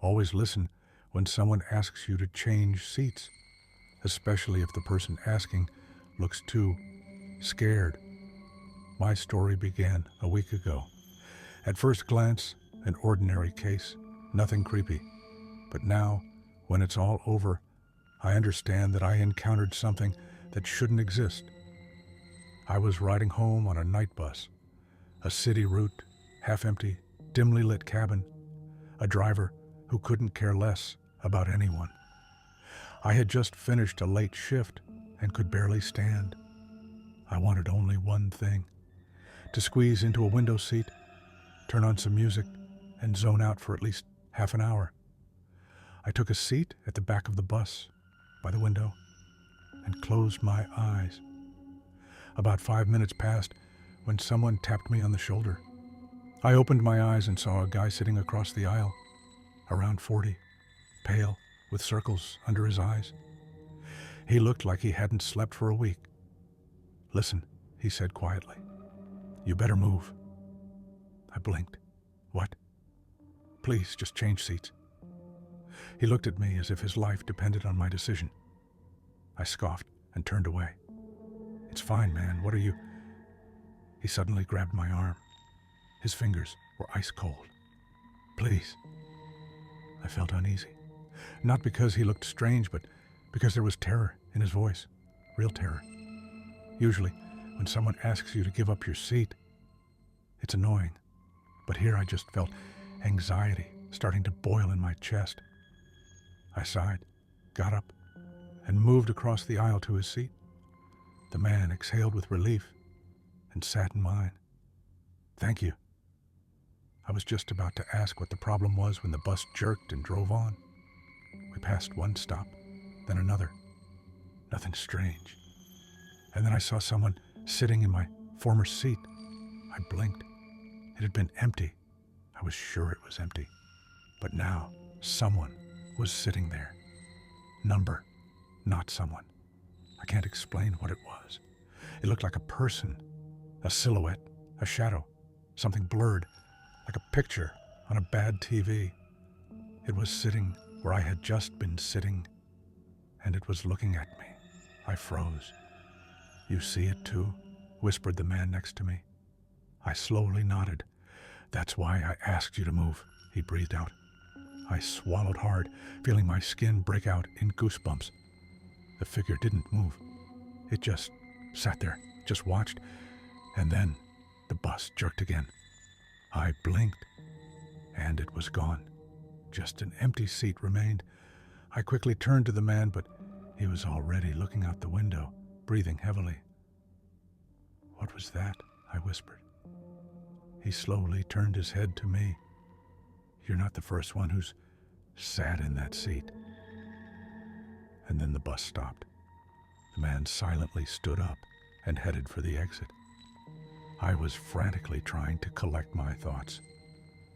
Always listen when someone asks you to change seats, especially if the person asking looks too scared. My story began a week ago. At first glance, an ordinary case, nothing creepy. But now, when it's all over, I understand that I encountered something that shouldn't exist. I was riding home on a night bus, a city route, half empty, dimly lit cabin, a driver who couldn't care less about anyone. I had just finished a late shift and could barely stand. I wanted only one thing: to squeeze into a window seat, turn on some music, and zone out for at least half an hour. I took a seat at the back of the bus, by the window, and closed my eyes. About 5 minutes passed when someone tapped me on the shoulder. I opened my eyes and saw a guy sitting across the aisle, around 40, pale, with circles under his eyes. He looked like he hadn't slept for a week. "Listen," he said quietly. "You better move." I blinked. "What?" "Please, just change seats." He looked at me as if his life depended on my decision. I scoffed and turned away. "It's fine, man. What are you—" He suddenly grabbed my arm. His fingers were ice cold. "Please." I felt uneasy. Not because he looked strange, but because there was terror in his voice. Real terror. Usually, when someone asks you to give up your seat, it's annoying. But here I just felt anxiety starting to boil in my chest. I sighed, got up, and moved across the aisle to his seat. The man exhaled with relief and sat in mine. "Thank you." I was just about to ask what the problem was when the bus jerked and drove on. We passed one stop, then another. Nothing strange. And then I saw someone sitting in my former seat. I blinked. It had been empty. I was sure it was empty. But now, someone was sitting there. Number, not someone. I can't explain what it was. It looked like a person, a silhouette, a shadow, something blurred, like a picture on a bad TV. It was sitting where I had just been sitting, and it was looking at me. I froze. "You see it too?" whispered the man next to me. I slowly nodded. "That's why I asked you to move," he breathed out. I swallowed hard, feeling my skin break out in goosebumps. The figure didn't move. It just sat there, just watched, and then the bus jerked again. I blinked, and it was gone. Just an empty seat remained. I quickly turned to the man, but he was already looking out the window, breathing heavily. "What was that?" I whispered. He slowly turned his head to me. "You're not the first one who's sat in that seat." And then the bus stopped. The man silently stood up and headed for the exit. I was frantically trying to collect my thoughts.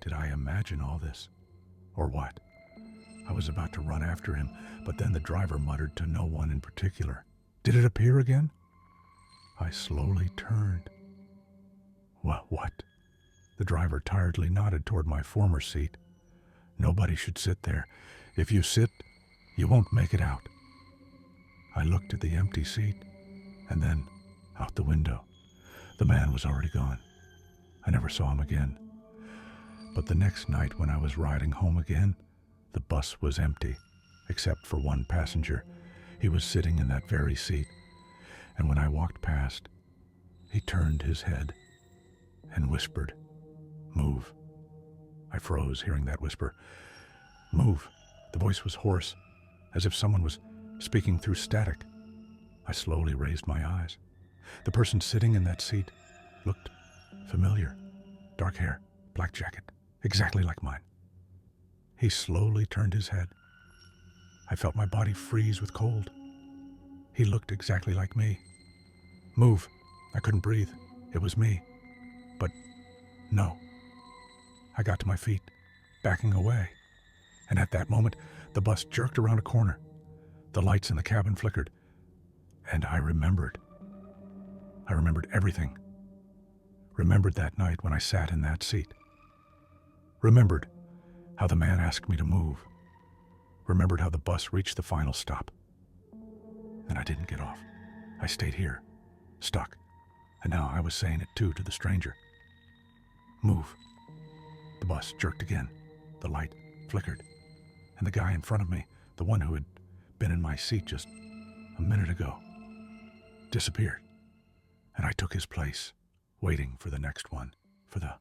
Did I imagine all this? Or what? I was about to run after him, but then the driver muttered to no one in particular. "Did it appear again?" I slowly turned. What? The driver tiredly nodded toward my former seat. "Nobody should sit there. If you sit, you won't make it out." I looked at the empty seat, and then out the window. The man was already gone. I never saw him again. But the next night when I was riding home again, the bus was empty, except for one passenger. He was sitting in that very seat. And when I walked past, he turned his head and whispered, "Move." I froze hearing that whisper. "Move." The voice was hoarse, as if someone was speaking through static. I slowly raised my eyes. The person sitting in that seat looked familiar. Dark hair, black jacket, exactly like mine. He slowly turned his head. I felt my body freeze with cold. He looked exactly like me. "Move." I couldn't breathe. It was me. But no. I got to my feet, backing away. And at that moment, the bus jerked around a corner. The lights in the cabin flickered. And I remembered. I remembered everything. Remembered that night when I sat in that seat. Remembered how the man asked me to move, remembered how the bus reached the final stop. And I didn't get off. I stayed here, stuck. And now I was saying it too to the stranger. Move. The bus jerked again. The light flickered. And the guy in front of me, the one who had been in my seat just a minute ago, disappeared. And I took his place, waiting for the next one, for the